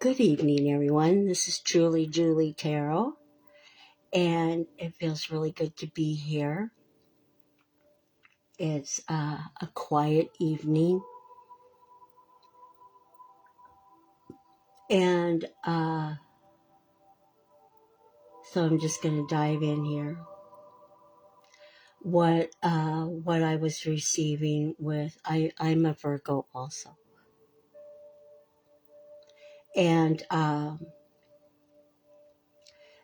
Good evening, everyone. This is truly Julie Tarot, and it feels really good to be here. It's a quiet evening, and so I'm just going to dive in here. What I was receiving with I'm a Virgo also, and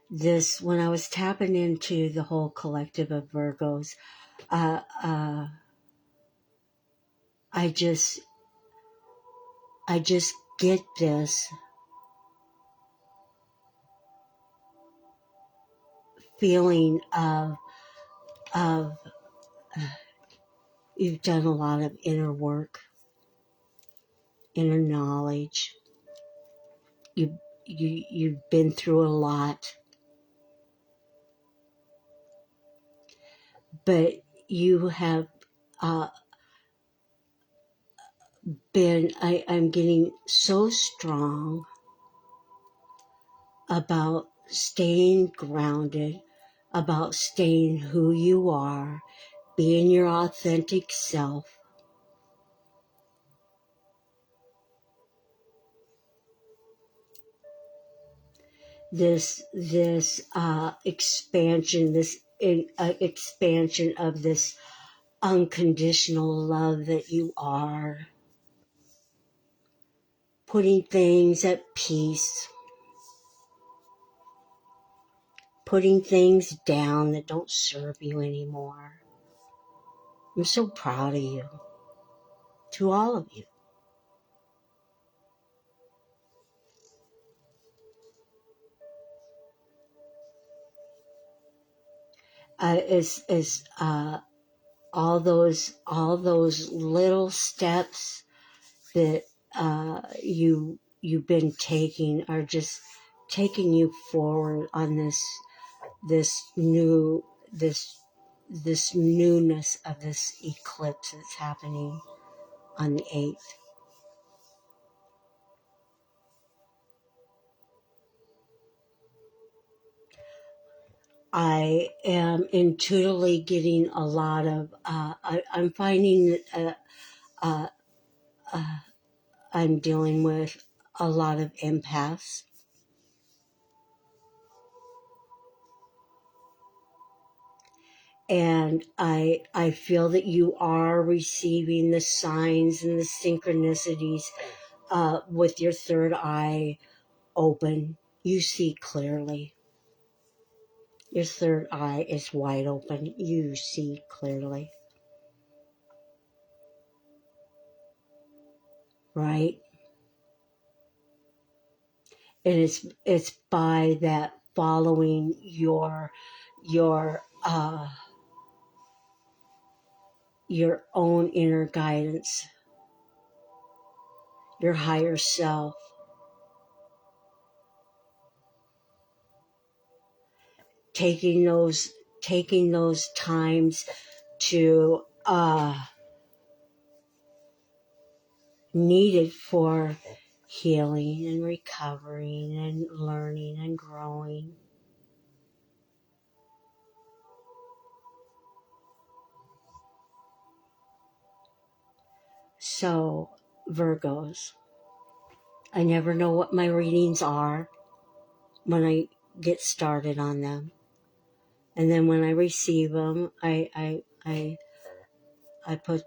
this when I was tapping into the whole collective of Virgos, I just get this feeling of you've done a lot of inner work, inner knowledge. You've been through a lot, but you have been. I'm getting so strong about staying grounded, about staying who you are, being your authentic self. This expansion, expansion of this unconditional love that you are, putting things at peace, putting things down that don't serve you anymore. I'm so proud of you, to all of you. It's all those little steps that you've been taking are just taking you forward on this newness of this eclipse that's happening on the 8th. I am intuitively getting a lot of, I'm finding that I'm dealing with a lot of empaths. And I feel that you are receiving the signs and the synchronicities with your third eye open. You see clearly. Your third eye is wide open. You see clearly. Right? And it's by that following your own inner guidance, your higher self. Taking those times to needed for healing and recovering and learning and growing. So, Virgos, I never know what my readings are when I get started on them. And then when I receive them, I put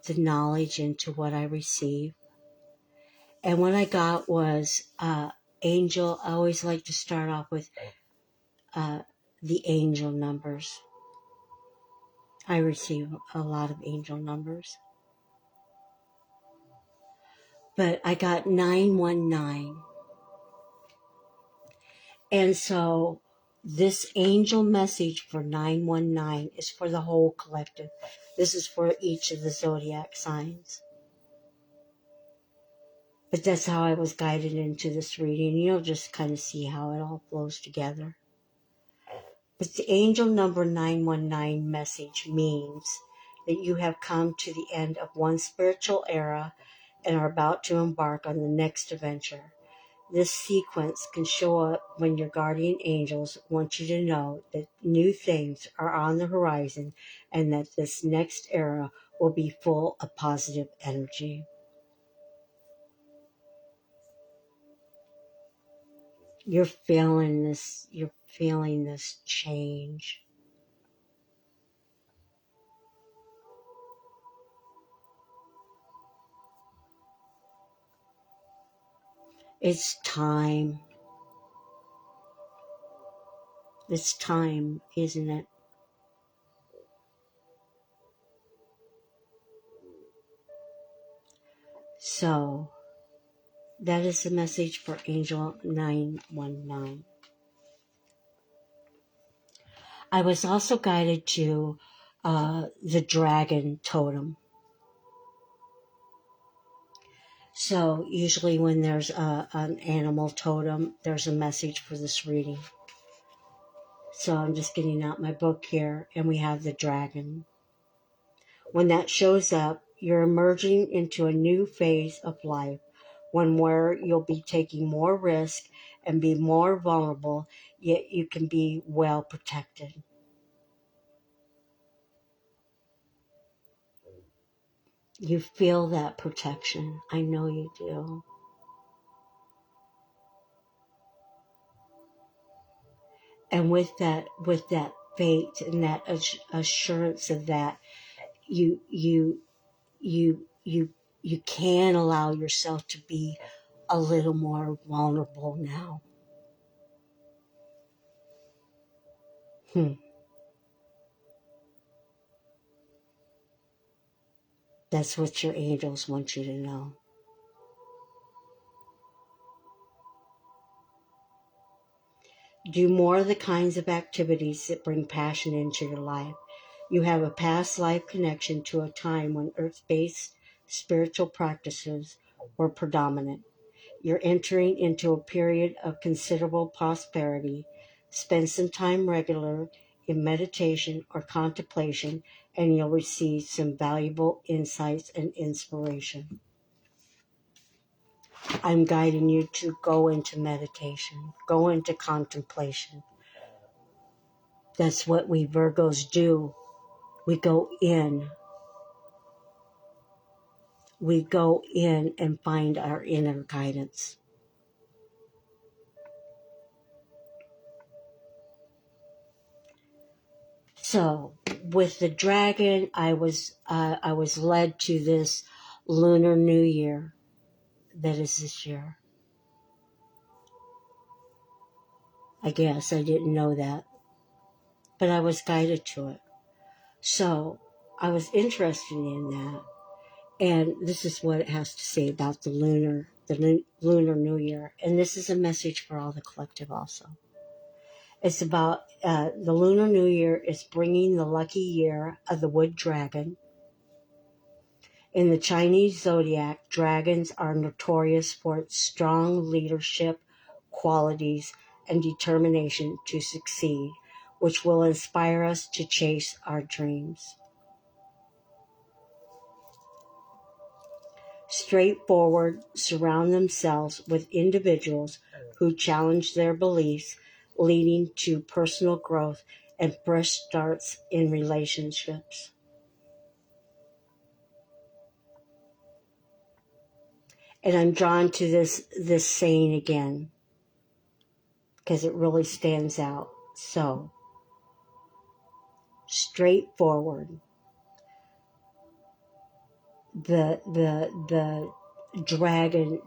the knowledge into what I receive. And what I got was angel. I always like to start off with the angel numbers. I receive a lot of angel numbers. But I got 919. And so this angel message for 919 is for the whole collective. This is for each of the zodiac signs. But that's how I was guided into this reading. You'll just kind of see how it all flows together. But the angel number 919 message means that you have come to the end of one spiritual era and are about to embark on the next adventure. This sequence can show up when your guardian angels want you to know that new things are on the horizon and that this next era will be full of positive energy. You're feeling this change. It's time. It's time, isn't it? So, that is the message for Angel 919. I was also guided to the dragon totem. So usually when there's an animal totem, there's a message for this reading. So I'm just getting out my book here, and we have the dragon. When that shows up, you're emerging into a new phase of life, one where you'll be taking more risk and be more vulnerable, yet you can be well protected. You feel that protection. I know you do. And with that faith and that assurance of that, you can allow yourself to be a little more vulnerable now. That's what your angels want you to know. Do more of the kinds of activities that bring passion into your life. You have a past life connection to a time when earth-based spiritual practices were predominant. You're entering into a period of considerable prosperity. Spend some time regular in meditation or contemplation, and you'll receive some valuable insights and inspiration. I'm guiding you to go into meditation, go into contemplation. That's what we Virgos do. We go in. We go in and find our inner guidance. So, with the dragon, I was led to this Lunar New Year that is this year. I guess I didn't know that, but I was guided to it. So, I was interested in that, and this is what it has to say about the Lunar New Year, and this is a message for all the collective also. It's about the Lunar New Year is bringing the lucky year of the wood dragon. In the Chinese zodiac, dragons are notorious for its strong leadership qualities and determination to succeed, which will inspire us to chase our dreams. Straightforward, surround themselves with individuals who challenge their beliefs, leading to personal growth and fresh starts in relationships. And I'm drawn to this saying again because it really stands out. So, straightforward. The dragon,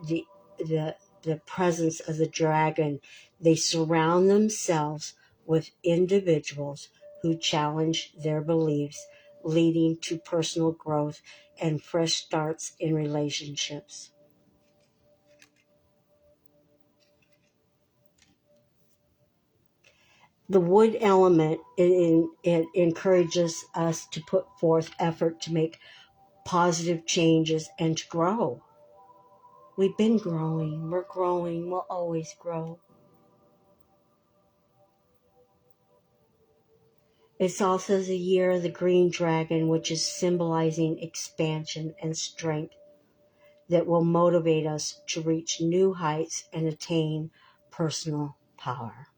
the presence of the dragon, they surround themselves with individuals who challenge their beliefs, leading to personal growth and fresh starts in relationships. The wood element, it encourages us to put forth effort to make positive changes and to grow. We've been growing, we'll always grow. It's also the year of the green dragon, which is symbolizing expansion and strength. that will motivate us to reach new heights and attain personal power.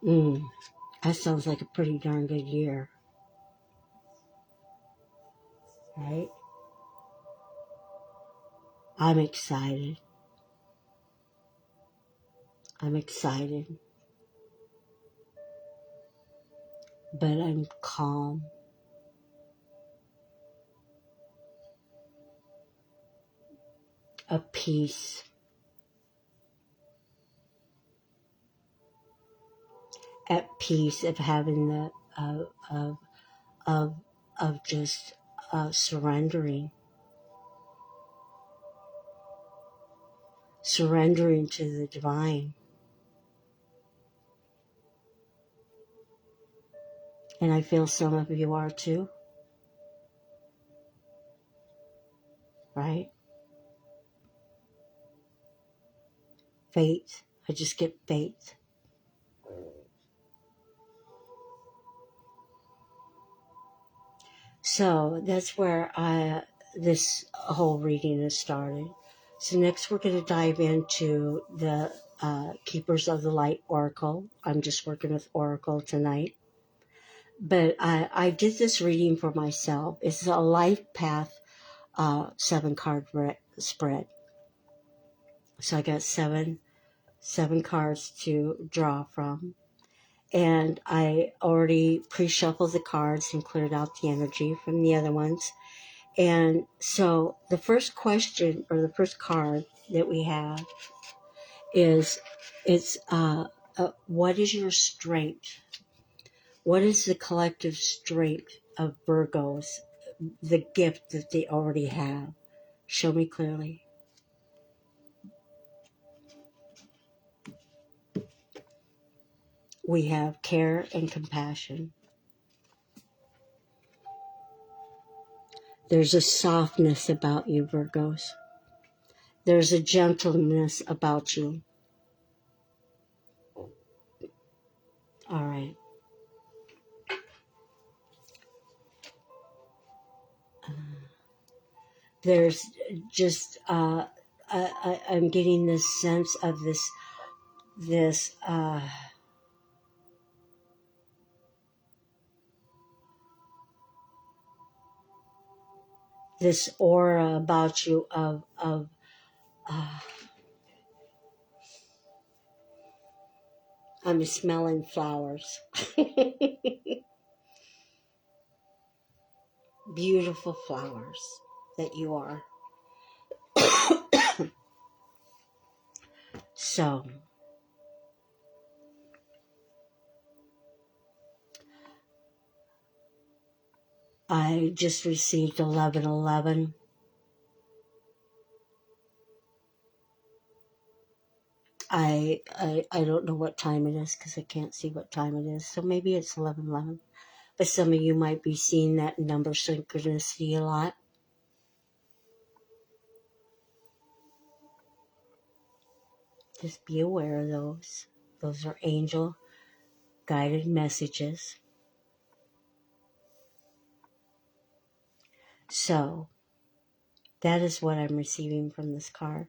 That sounds like a pretty darn good year, right? I'm excited. But I'm calm. At peace. At peace of having the of just surrendering to the divine. And I feel some of you are too, right? Faith. I just get faith. So that's where this whole reading has started. So next we're going to dive into the Keepers of the Light Oracle. I'm just working with Oracle tonight. But I did this reading for myself. It's a life path 7-card spread. So I got seven cards to draw from. And I already pre-shuffled the cards and cleared out the energy from the other ones. And so the first question, or the first card that we have is, what is your strength? What is the collective strength of Virgos, the gift that they already have? Show me clearly. We have care and compassion. There's a softness about you, Virgos. There's a gentleness about you. All right. There's just, I'm getting this sense of this aura about you of I'm smelling flowers. Beautiful flowers that you are. So, I just received 1111. I don't know what time it is because I can't see what time it is. So maybe it's 1111. But some of you might be seeing that number synchronicity a lot. Just be aware of those. Those are angel guided messages. So, that is what I'm receiving from this card.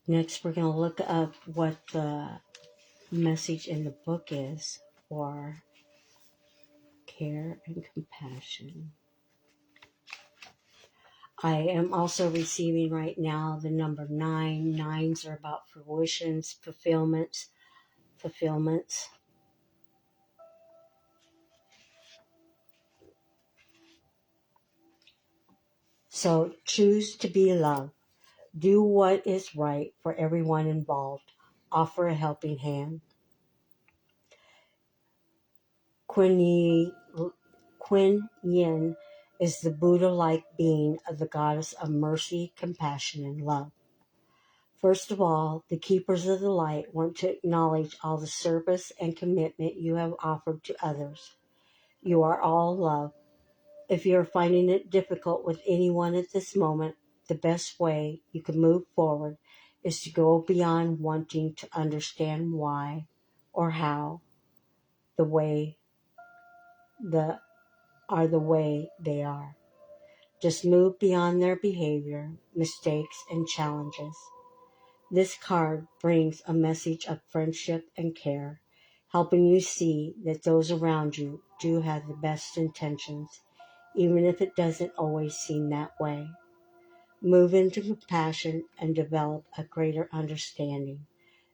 Next, we're going to look up what the message in the book is for care and compassion. I am also receiving right now the number 9. 9s are about fruitions, fulfillments. So choose to be love. Do what is right for everyone involved. Offer a helping hand. Kuan Yin is the Buddha-like being of the goddess of mercy, compassion, and love. First of all, the Keepers of the Light want to acknowledge all the service and commitment you have offered to others. You are all love. If you are finding it difficult with anyone at this moment, the best way you can move forward is to go beyond wanting to understand why or how the way the are the way they are. Just move beyond their behavior, mistakes, and challenges. This card brings a message of friendship and care, helping you see that those around you do have the best intentions, even if it doesn't always seem that way. Move into compassion and develop a greater understanding.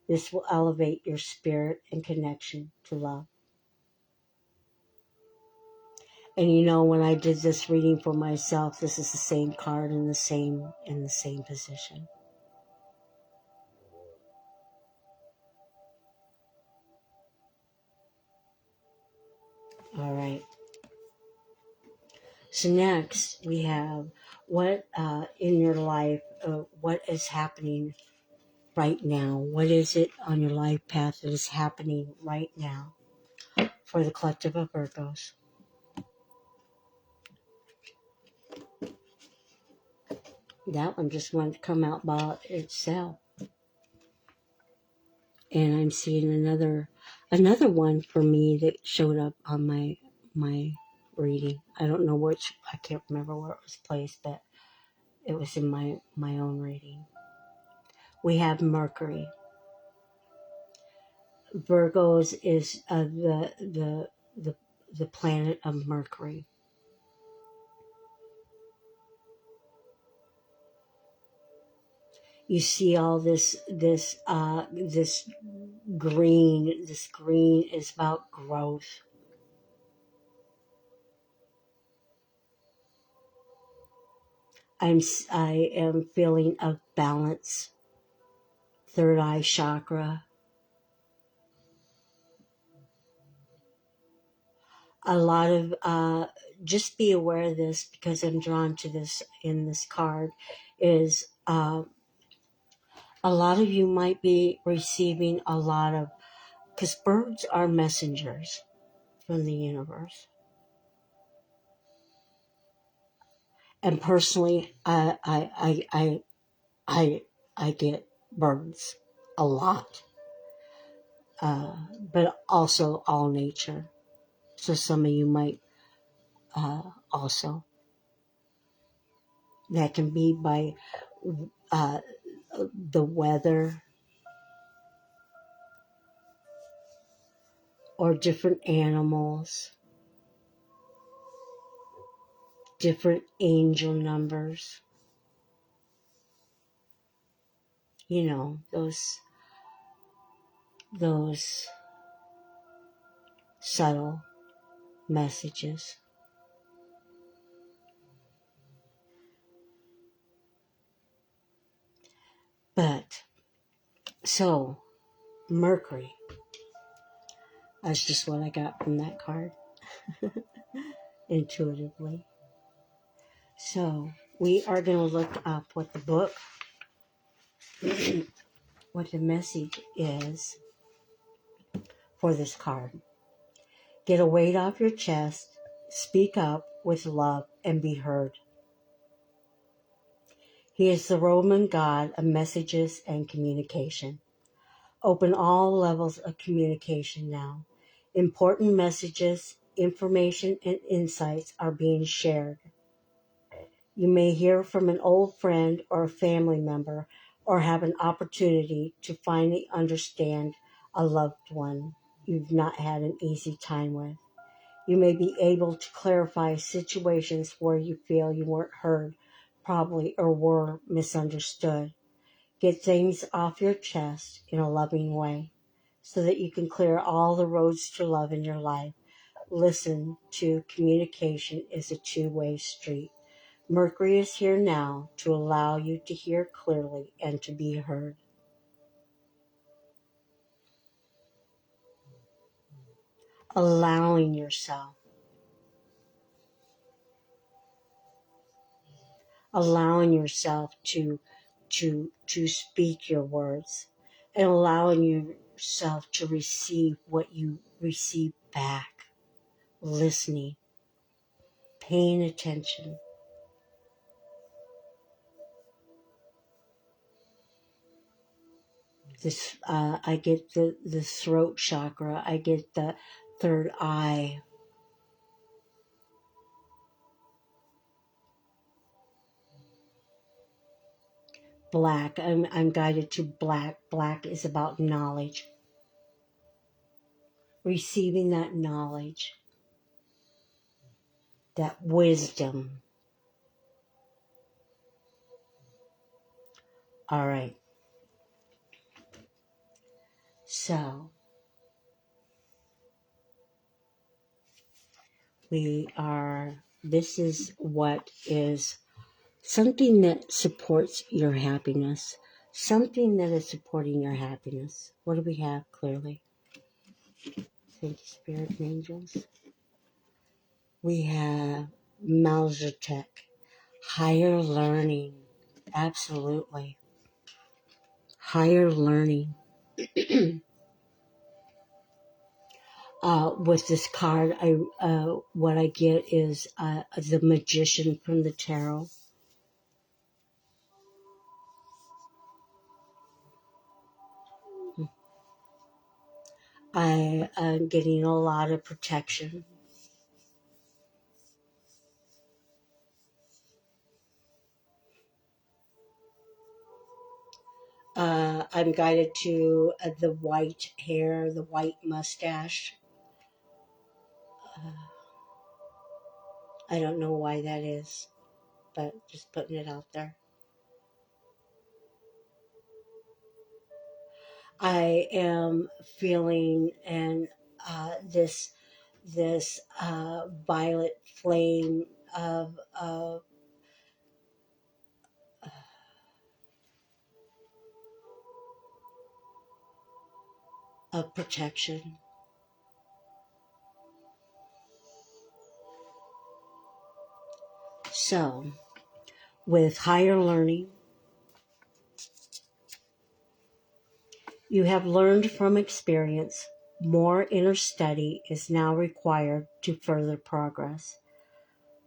This will elevate your spirit and connection to love. And you know, when I did this reading for myself, this is the same card in the same position. All right. So next we have what in your life, what is happening right now? What is it on your life path that is happening right now for the collective of Virgos? That one just wanted to come out by itself. And I'm seeing another one for me that showed up on my reading. I don't know which, I can't remember where it was placed, but it was in my own reading. We have Mercury. Virgos is the planet of Mercury. You see all this green. This green is about growth. I am feeling of balance. Third eye chakra. A lot of just be aware of this, because I'm drawn to this in this card, is a lot of you might be receiving a lot of, because birds are messengers from the universe. And personally, I get birds a lot, but also all nature. So some of you might also. That can be by the weather or different animals, different angel numbers. You know, those subtle messages. But, so, Mercury. That's just what I got from that card, intuitively. So, we are going to look up what the book, what the message is for this card. Get a weight off your chest, speak up with love, and be heard. He is the Roman god of messages and communication. Open all levels of communication now. Important messages, information, and insights are being shared. You may hear from an old friend or a family member, or have an opportunity to finally understand a loved one you've not had an easy time with. You may be able to clarify situations where you feel you weren't heard, probably, or were misunderstood. Get things off your chest in a loving way so that you can clear all the roads to love in your life. Listen to communication is a two-way street. Mercury is here now to allow you to hear clearly and to be heard. Allowing yourself to speak your words, and allowing yourself to receive what you receive back. Listening, paying attention. This I get the throat chakra. I get the third eye. black. I'm guided to black. Black is about knowledge. Receiving that knowledge, that wisdom. All right. So this is what is something that supports your happiness. Something that is supporting your happiness. What do we have clearly? Thank you, Spirit and Angels. We have Tech, higher learning. Absolutely. Higher learning. With this card, what I get is the Magician from the Tarot. I am getting a lot of protection. I'm guided to the white hair, the white mustache. I don't know why that is, but just putting it out there. I am feeling this violet flame of protection. So, with higher learning, you have learned from experience. More inner study is now required to further progress.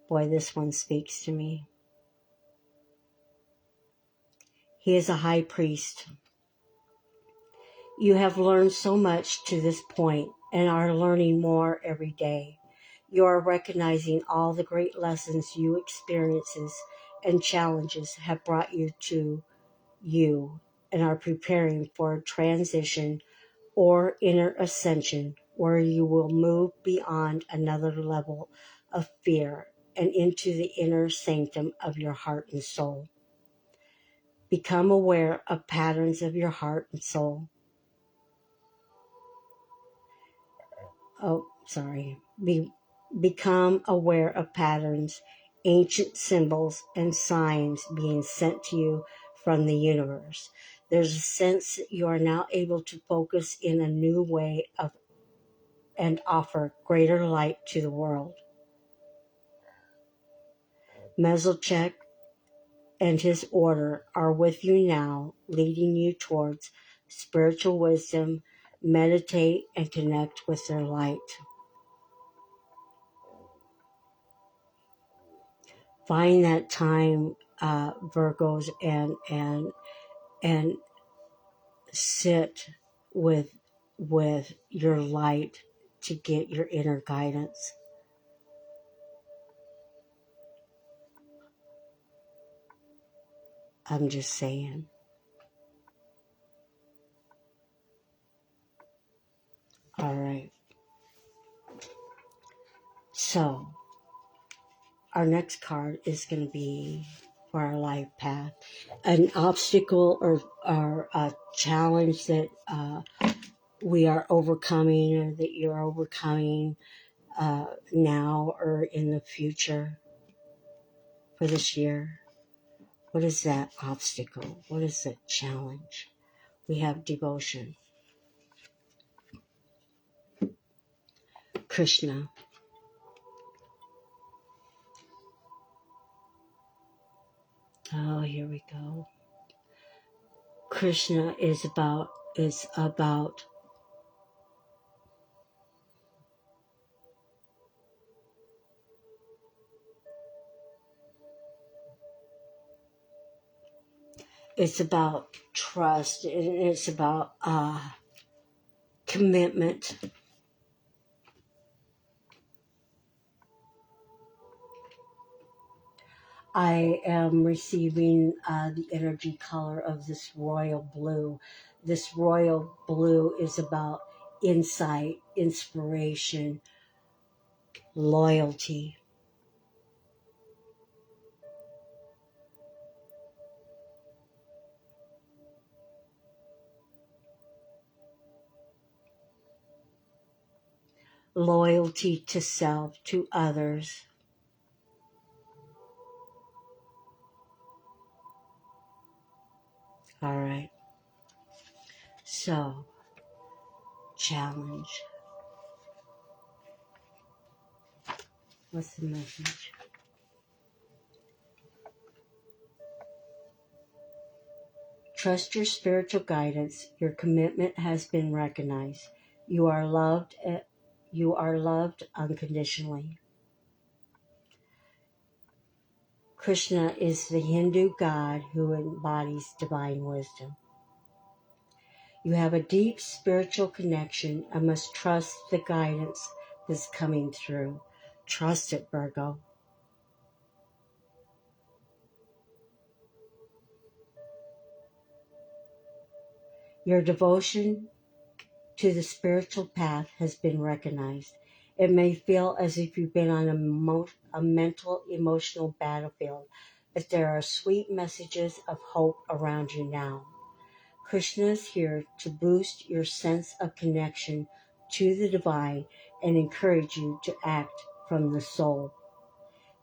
Boy, this one speaks to me. He is a high priest. You have learned so much to this point and are learning more every day. You are recognizing all the great lessons you experiences and challenges have brought you to you and are preparing for a transition or inner ascension where you will move beyond another level of fear and into the inner sanctum of your heart and soul. Become aware of patterns of your heart and soul. Become aware of patterns, ancient symbols, and signs being sent to you from the universe. There's a sense that you are now able to focus in a new way and offer greater light to the world. Mezalchek and his order are with you now, leading you towards spiritual wisdom. Meditate and connect with their light. Find that time, Virgos, and sit with your light to get your inner guidance. I'm just saying. All right. So, our next card is going to be for our life path. An obstacle or a challenge that we are overcoming or that you're overcoming now or in the future for this year. What is that obstacle? What is that challenge? We have devotion. Krishna. Oh, here we go. Krishna is about trust, and it's about commitment. I am receiving the energy color of this royal blue. This royal blue is about insight, inspiration, loyalty. Loyalty to self, to others. All right. So, challenge. What's the message? Trust your spiritual guidance. Your commitment has been recognized. You are loved. You are loved unconditionally. Krishna is the Hindu god who embodies divine wisdom. You have a deep spiritual connection and must trust the guidance that's coming through. Trust it, Virgo. Your devotion to the spiritual path has been recognized. It may feel as if you've been on a mental, emotional battlefield, but there are sweet messages of hope around you now. Krishna is here to boost your sense of connection to the divine and encourage you to act from the soul.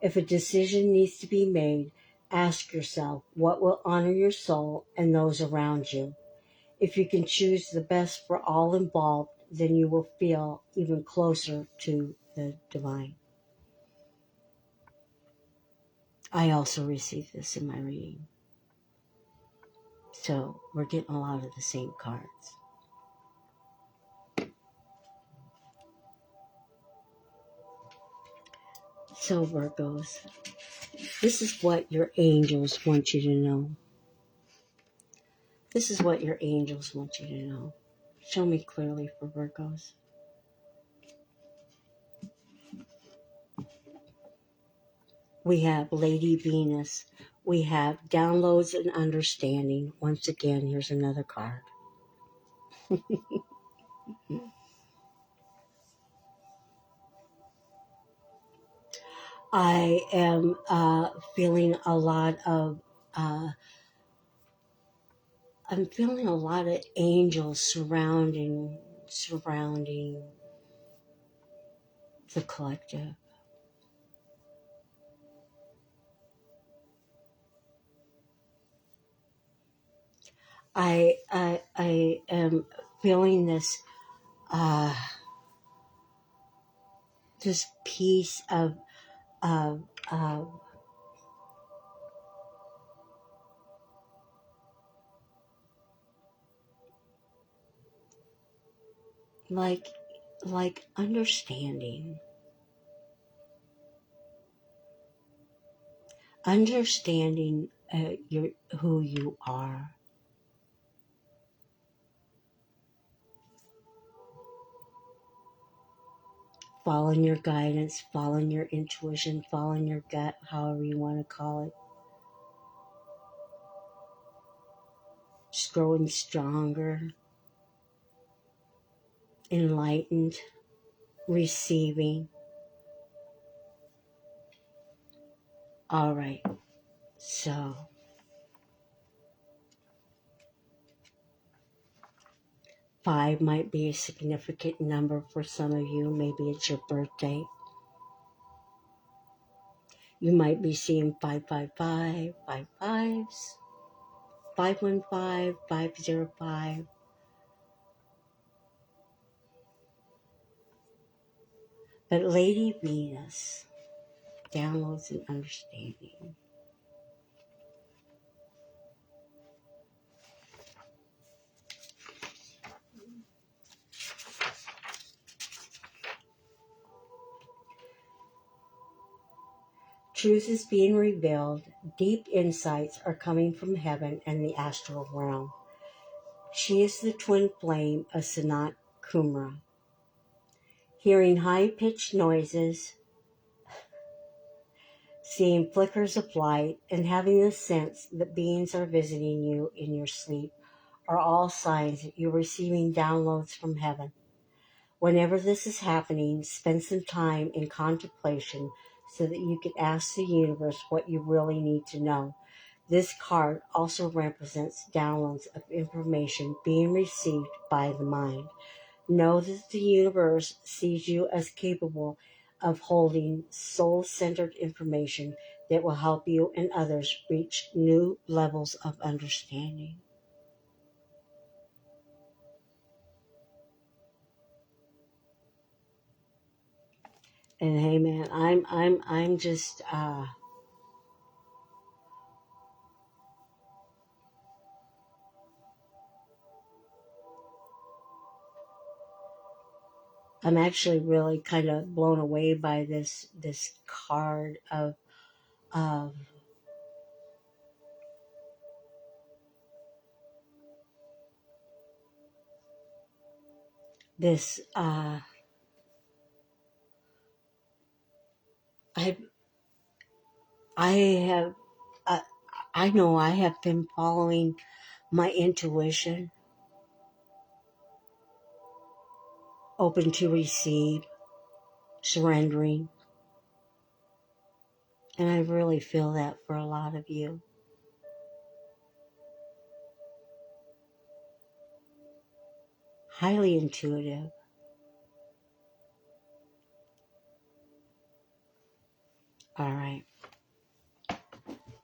If a decision needs to be made, ask yourself what will honor your soul and those around you. If you can choose the best for all involved, then you will feel even closer to the divine. I also received this in my reading. So we're getting a lot of the same cards. So Virgos, this is what your angels want you to know. This is what your angels want you to know. Show me clearly for Virgos. We have Lady Venus. We have downloads and understanding. Once again, here's another card. I am feeling a lot of I'm feeling a lot of angels surrounding the collective. I am feeling this this piece of of of like understanding who you are. Following your guidance, following your intuition, following your gut, however you want to call it. Just growing stronger, enlightened, receiving. All right, so 5 might be a significant number for some of you. Maybe it's your birthday. You might be seeing 555, 55s, 515, 505. But Lady Venus, downloads and understanding. Truth is being revealed. Deep insights are coming from heaven and the astral realm. She is the twin flame of Sanat Kumara. Hearing high-pitched noises, seeing flickers of light, and having the sense that beings are visiting you in your sleep are all signs that you're receiving downloads from heaven. Whenever this is happening, spend some time in contemplation so that you can ask the universe what you really need to know. This card also represents downloads of information being received by the mind. Know that the universe sees you as capable of holding soul-centered information that will help you and others reach new levels of understanding. And hey, man, I'm just, I'm actually really kind of blown away by this card of this. I I have uh, I know I have been following my intuition, open to receive, surrendering, and I really feel that for a lot of you. Highly intuitive. All right.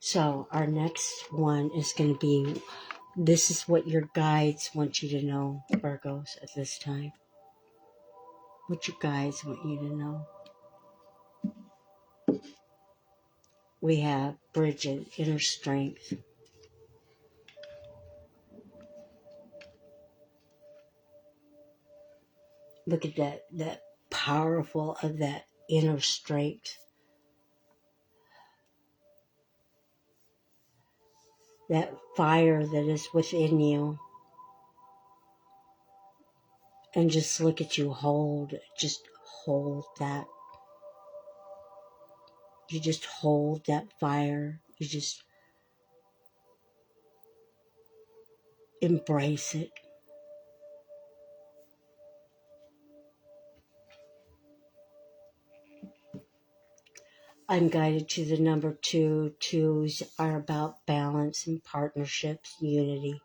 So our next one is going to be, this is what your guides want you to know, Virgos, at this time. What your guides want you to know. We have Bridget, inner strength. Look at that powerful of that inner strength. That fire that is within you. And just look at you just hold that. You just hold that fire. You just embrace it. I'm guided to the number 2. Twos are about balance and partnerships, unity.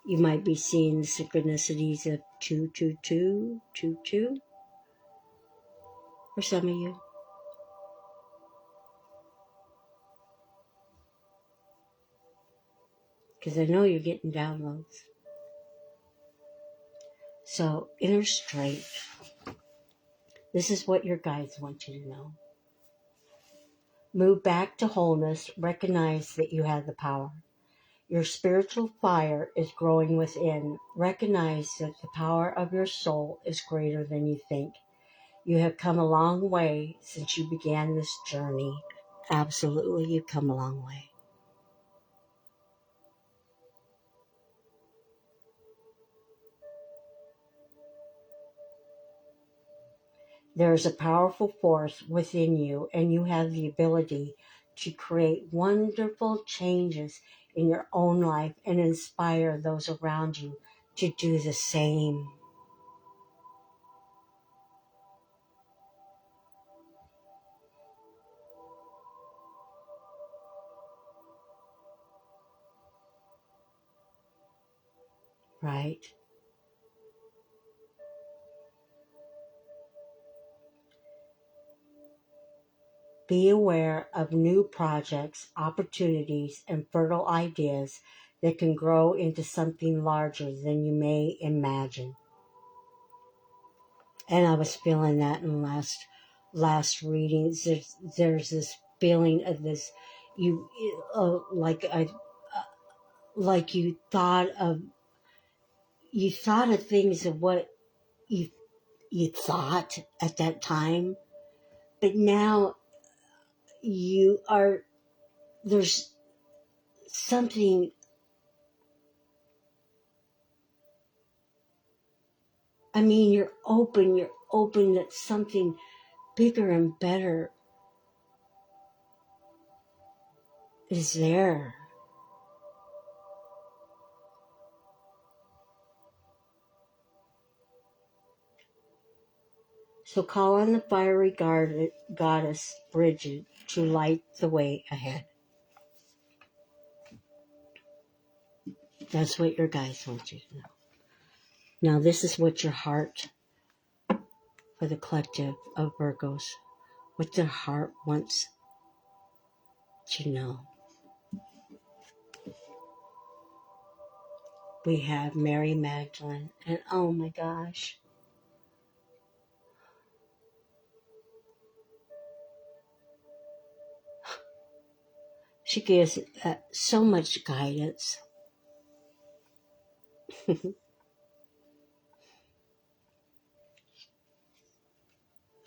You might be seeing the synchronicities of 222, for some of you. Because I know you're getting downloads. So, inner strength. This is what your guides want you to know. Move back to wholeness. Recognize that you have the power. Your spiritual fire is growing within. Recognize that the power of your soul is greater than you think. You have come a long way since you began this journey. Absolutely, you've come a long way. There is a powerful force within you, and you have the ability to create wonderful changes in your own life and inspire those around you to do the same. Right? Be aware of new projects, opportunities, and fertile ideas that can grow into something larger than you may imagine. And I was feeling that in last readings. There's this feeling of this, you like you thought of things of what you you thought at that time, but now you are there's something. I mean, you're open that something bigger and better is there. So call on the fiery goddess Bridget to light the way ahead. That's what your guides want you to know. Now this is what your heart, for the collective of Virgos, what their heart wants to know. We have Mary Magdalene, and oh my gosh, she gives so much guidance.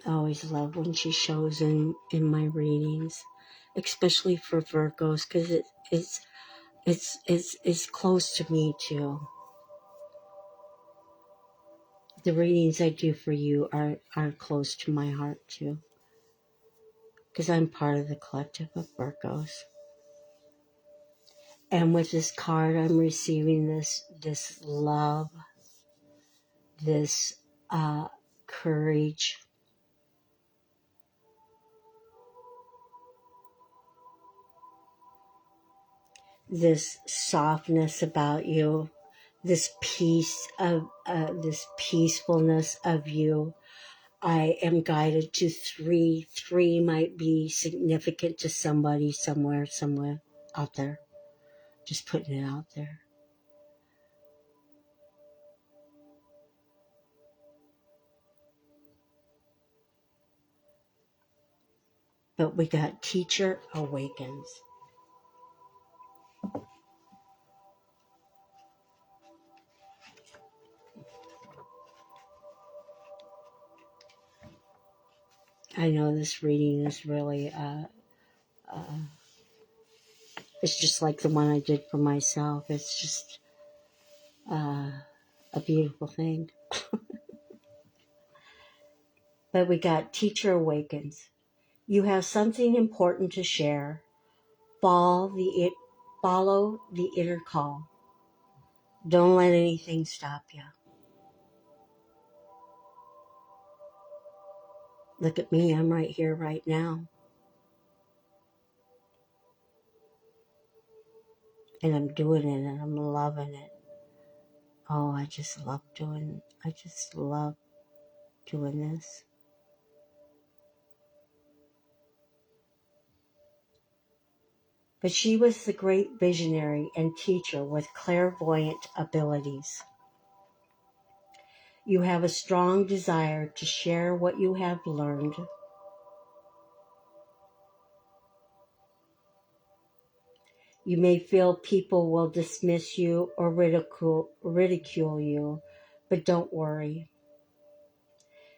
I always love when she shows in my readings, especially for Virgos, because it's close to me too. The readings I do for you are close to my heart too, because I'm part of the collective of Virgos. And with this card, I'm receiving this love, this courage, this softness about you, this peace of this peacefulness of you. I am guided to 3. 3 might be significant to somebody somewhere out there. Just putting it out there. But we got Teacher Awakens. I know this reading is really, it's just like the one I did for myself. It's just a beautiful thing. But we got Teacher Awakens. You have something important to share. Follow the inner call. Don't let anything stop you. Look at me, I'm right here, right now. And I'm doing it and I'm loving it. Oh, I just love doing this. But she was the great visionary and teacher with clairvoyant abilities. You have a strong desire to share what you have learned. You may feel people will dismiss you or ridicule you, but don't worry.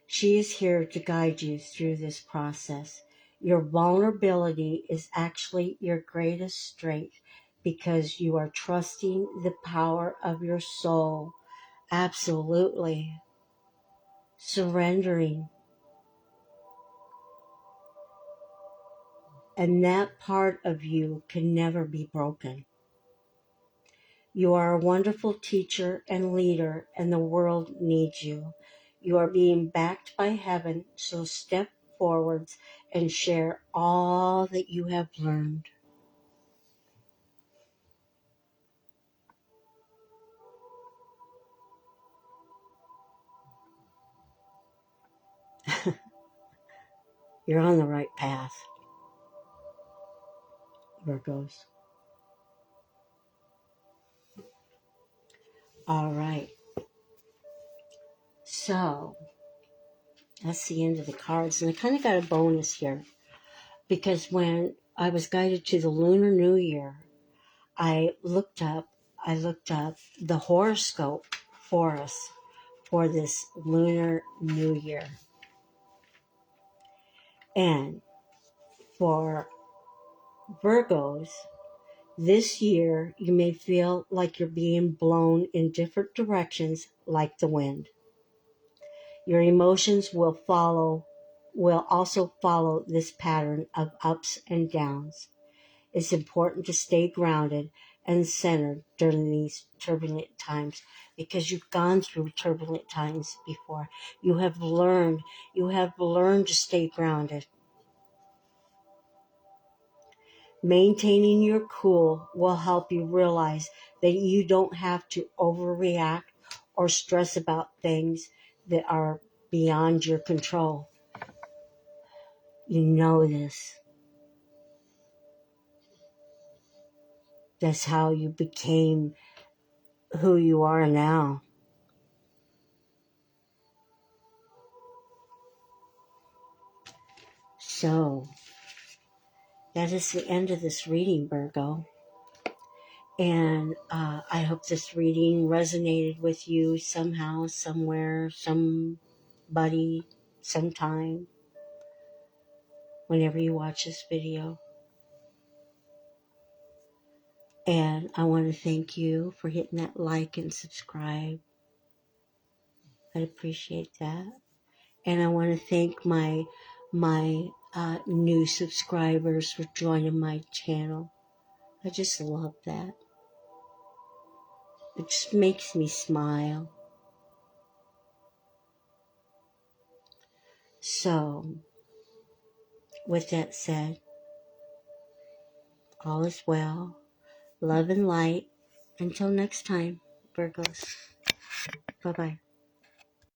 She is here to guide you through this process. Your vulnerability is actually your greatest strength because you are trusting the power of your soul. Absolutely. Surrendering. And that part of you can never be broken. You are a wonderful teacher and leader, and the world needs you. You are being backed by heaven, so step forwards and share all that you have learned. You're on the right path, Virgos. All right. So, that's the end of the cards. And I kind of got a bonus here because when I was guided to the Lunar New Year, I looked up the horoscope for us for this Lunar New Year. And for Virgos, this year you may feel like you're being blown in different directions like the wind. Your emotions will also follow this pattern of ups and downs. It's important to stay grounded and centered during these turbulent times, because you've gone through turbulent times before. You have learned to stay grounded. Maintaining your cool will help you realize that you don't have to overreact or stress about things that are beyond your control. You know this. That's how you became who you are now. So, that is the end of this reading, Virgo. And I hope this reading resonated with you somehow, somewhere, somebody, sometime, whenever you watch this video. And I want to thank you for hitting that like and subscribe. I'd appreciate that. And I want to thank my new subscribers for joining my channel. I just love that. It just makes me smile. So, with that said, all is well. Love and light. Until next time, Virgos. Bye-bye.